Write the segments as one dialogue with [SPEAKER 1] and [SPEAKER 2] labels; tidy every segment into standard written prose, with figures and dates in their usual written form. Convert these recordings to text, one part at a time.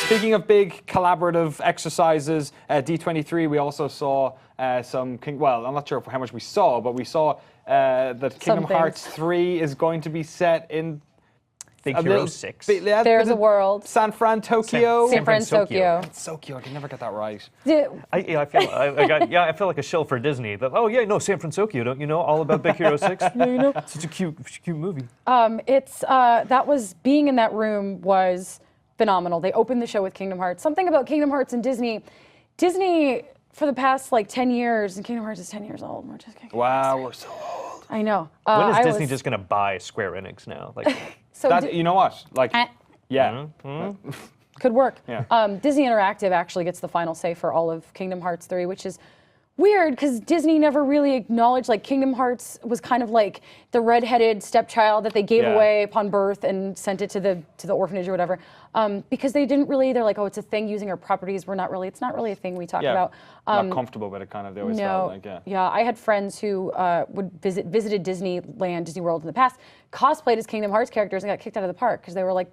[SPEAKER 1] Speaking of big collaborative exercises, D23, we also saw some. Well, I'm not sure how much we saw, but we saw that Kingdom Hearts 3 is going to be set in
[SPEAKER 2] Big Hero 6.
[SPEAKER 3] There's a world.
[SPEAKER 1] San Fran, Tokyo.
[SPEAKER 3] San Fran, Tokyo.
[SPEAKER 1] Tokyo. I can never get that right.
[SPEAKER 2] I feel like a shill for Disney. That, oh yeah, no, San Francisco. Don't you know all about Big Hero 6?
[SPEAKER 3] Yeah, you know.
[SPEAKER 2] Such a cute movie.
[SPEAKER 3] That was being in that room was phenomenal. They opened the show with Kingdom Hearts. Something about Kingdom Hearts and Disney. Disney for the past like 10 years, and Kingdom Hearts is 10 years old. We're just kidding.
[SPEAKER 1] Wow, we're so old.
[SPEAKER 3] I know.
[SPEAKER 2] When is Disney just gonna buy Square Enix now? Like.
[SPEAKER 3] So
[SPEAKER 1] you know what? Like, yeah.
[SPEAKER 3] Could work.
[SPEAKER 1] Yeah.
[SPEAKER 3] Disney Interactive actually gets the final say for all of Kingdom Hearts 3, which is weird because Disney never really acknowledged, like, Kingdom Hearts was kind of like the redheaded stepchild that they gave away upon birth and sent it to the orphanage or whatever. Because they didn't really, they're like, oh, it's a thing using our properties. It's not really a thing we talk about.
[SPEAKER 1] Not comfortable with it, kind of. They always felt like,
[SPEAKER 3] Yeah, I had friends who visited Disneyland, Disney World in the past, cosplayed as Kingdom Hearts characters and got kicked out of the park because they were like,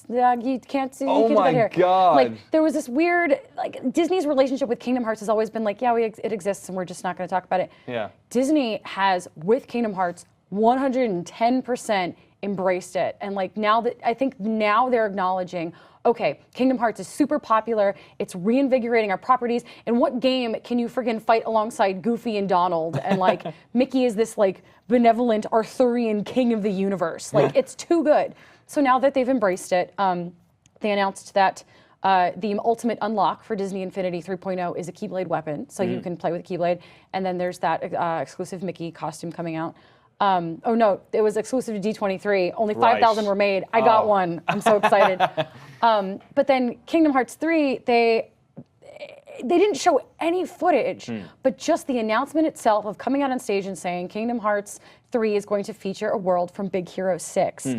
[SPEAKER 3] you can't do that here.
[SPEAKER 1] God.
[SPEAKER 3] Like, there was this weird, like, Disney's relationship with Kingdom Hearts has always been like, it exists and we're just not going to talk about it.
[SPEAKER 1] Yeah.
[SPEAKER 3] Disney has, with Kingdom Hearts, 110% embraced it. And like I think now they're acknowledging, okay, Kingdom Hearts is super popular. It's reinvigorating our properties. And what game can you friggin' fight alongside Goofy and Donald? And like Mickey is this like benevolent Arthurian king of the universe. Like it's too good. So now that they've embraced it, they announced that the ultimate unlock for Disney Infinity 3.0 is a Keyblade weapon. So you can play with a Keyblade. And then there's that exclusive Mickey costume coming out. Oh no, it was exclusive to D23. Only 5,000 were made. I got one. I'm so excited. But then Kingdom Hearts 3, they didn't show any footage, but just the announcement itself of coming out on stage and saying Kingdom Hearts 3 is going to feature a world from Big Hero 6.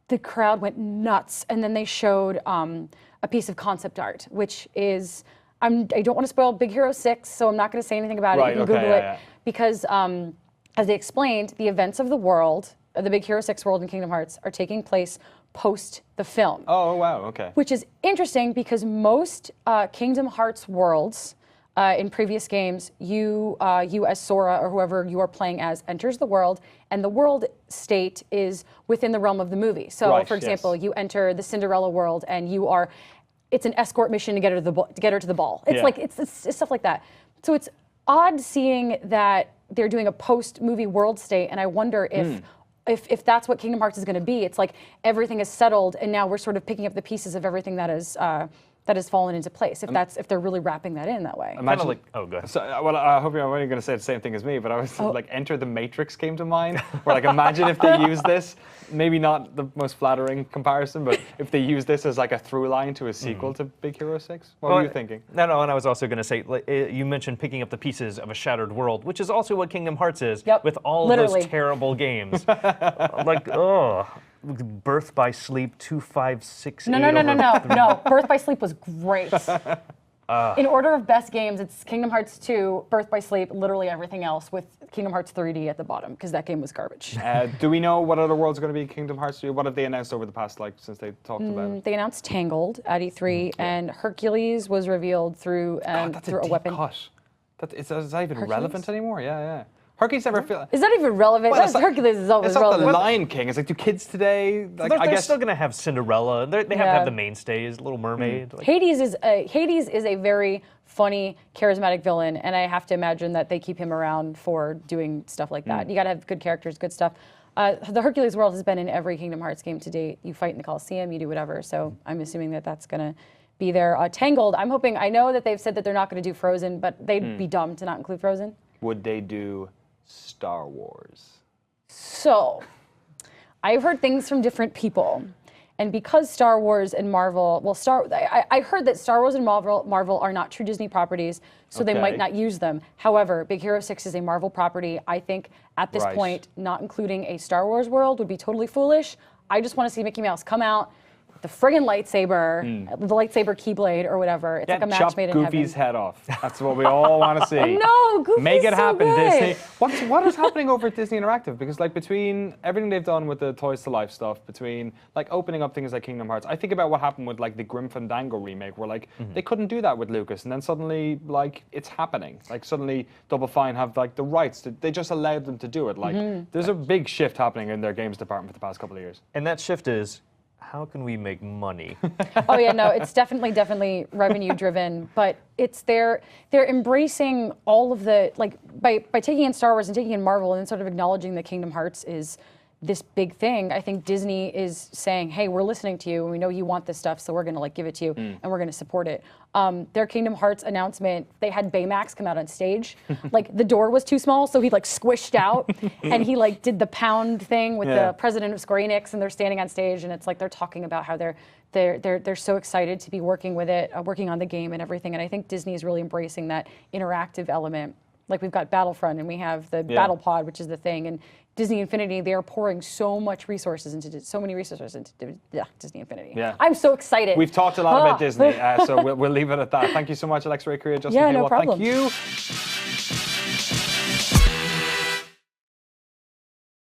[SPEAKER 3] The crowd went nuts, and then they showed a piece of concept art, which is, I don't want to spoil Big Hero 6, so I'm not going to say anything about it. You can Google it, because as they explained, the events of the world, the Big Hero 6 world in Kingdom Hearts, are taking place post the film.
[SPEAKER 1] Oh, wow, okay.
[SPEAKER 3] Which is interesting because most Kingdom Hearts worlds in previous games, you as Sora or whoever you are playing as enters the world, and the world state is within the realm of the movie. So, for example, you enter the Cinderella world, and it's an escort mission to get her to the ball. It's like it's stuff like that. So it's odd seeing that they're doing a post-movie world state, and I wonder if that's what Kingdom Hearts is going to be. It's like everything is settled, and now we're sort of picking up the pieces of everything that has fallen into place. If they're really wrapping that in that way.
[SPEAKER 1] Imagine,
[SPEAKER 2] go ahead.
[SPEAKER 1] So, well, I hope you're only going to say the same thing as me, but I was like, Enter the Matrix came to mind. Where, like, imagine if they use this. Maybe not the most flattering comparison, but if they use this as like a through line to a sequel to Big Hero 6, what were you thinking?
[SPEAKER 2] No, and I was also going to say, like, you mentioned picking up the pieces of a shattered world, which is also what Kingdom Hearts is, with all of those terrible games. Like, Birth by Sleep 2568.
[SPEAKER 3] No. Birth by Sleep was great. In order of best games, it's Kingdom Hearts 2, Birth by Sleep, literally everything else, with Kingdom Hearts 3D at the bottom, because that game was garbage.
[SPEAKER 1] Do we know what other worlds are going to be in Kingdom Hearts 3? What have they announced over the past, since they talked about it?
[SPEAKER 3] They announced Tangled at E3, and Hercules was revealed through a weapon.
[SPEAKER 1] Cut. Is that even relevant anymore? Yeah. Hercules never feel.
[SPEAKER 3] Is that even relevant? Hercules is always relevant.
[SPEAKER 1] It's not the Lion King. It's like, do kids today? Like,
[SPEAKER 2] I guess still gonna have Cinderella. They have to have the mainstays, Little Mermaid. Like.
[SPEAKER 3] Hades is a very funny, charismatic villain, and I have to imagine that they keep him around for doing stuff like that. You gotta have good characters, good stuff. The Hercules world has been in every Kingdom Hearts game to date. You fight in the Coliseum, you do whatever. So I'm assuming that that's gonna be there. Tangled. I'm hoping. I know that they've said that they're not gonna do Frozen, but they'd be dumb to not include Frozen.
[SPEAKER 1] Would they do Star Wars?
[SPEAKER 3] So, I've heard things from different people, and because Star Wars and Marvel, I heard that Star Wars and Marvel are not true Disney properties, so they might not use them. However, Big Hero 6 is a Marvel property. I think at this point, not including a Star Wars world would be totally foolish. I just want to see Mickey Mouse come out. the friggin' lightsaber, the lightsaber keyblade or whatever. It's like a match made in heaven.
[SPEAKER 1] Goofy's head off. That's what we all want to see.
[SPEAKER 3] No, Goofy's
[SPEAKER 1] Make it
[SPEAKER 3] so
[SPEAKER 1] happen,
[SPEAKER 3] good.
[SPEAKER 1] Disney. What is happening over at Disney Interactive? Because like between everything they've done with the Toys to Life stuff, between like opening up things like Kingdom Hearts, I think about what happened with like the Grim Fandango remake, where like they couldn't do that with Lucas, and then suddenly like it's happening. Like suddenly Double Fine have like the rights. They just allowed them to do it. Like there's a big shift happening in their games department for the past couple of years.
[SPEAKER 2] And that shift is, how can we make money?
[SPEAKER 3] Oh yeah, no, it's definitely revenue driven, but it's they're embracing all of the, like, by taking in Star Wars and taking in Marvel and then sort of acknowledging that Kingdom Hearts is this big thing. I think Disney is saying, hey, we're listening to you and we know you want this stuff, so we're gonna like give it to you and we're gonna support it. Their Kingdom Hearts announcement, they had Baymax come out on stage. Like the door was too small, so he like squished out and he like did the pound thing with the president of Square Enix, and they're standing on stage and it's like they're talking about how they're so excited to be working with it, working on the game and everything. And I think Disney is really embracing that interactive element. Like we've got Battlefront and we have the Battle Pod, which is the thing, and Disney Infinity, they are pouring so many resources into Disney Infinity.
[SPEAKER 1] Yeah.
[SPEAKER 3] I'm so excited.
[SPEAKER 1] We've talked a lot about Disney, so we'll leave it at that. Thank you so much, Alexa Ray Korea, Justin
[SPEAKER 3] Yeah,
[SPEAKER 1] Hayward.
[SPEAKER 3] no problem.
[SPEAKER 1] Thank you.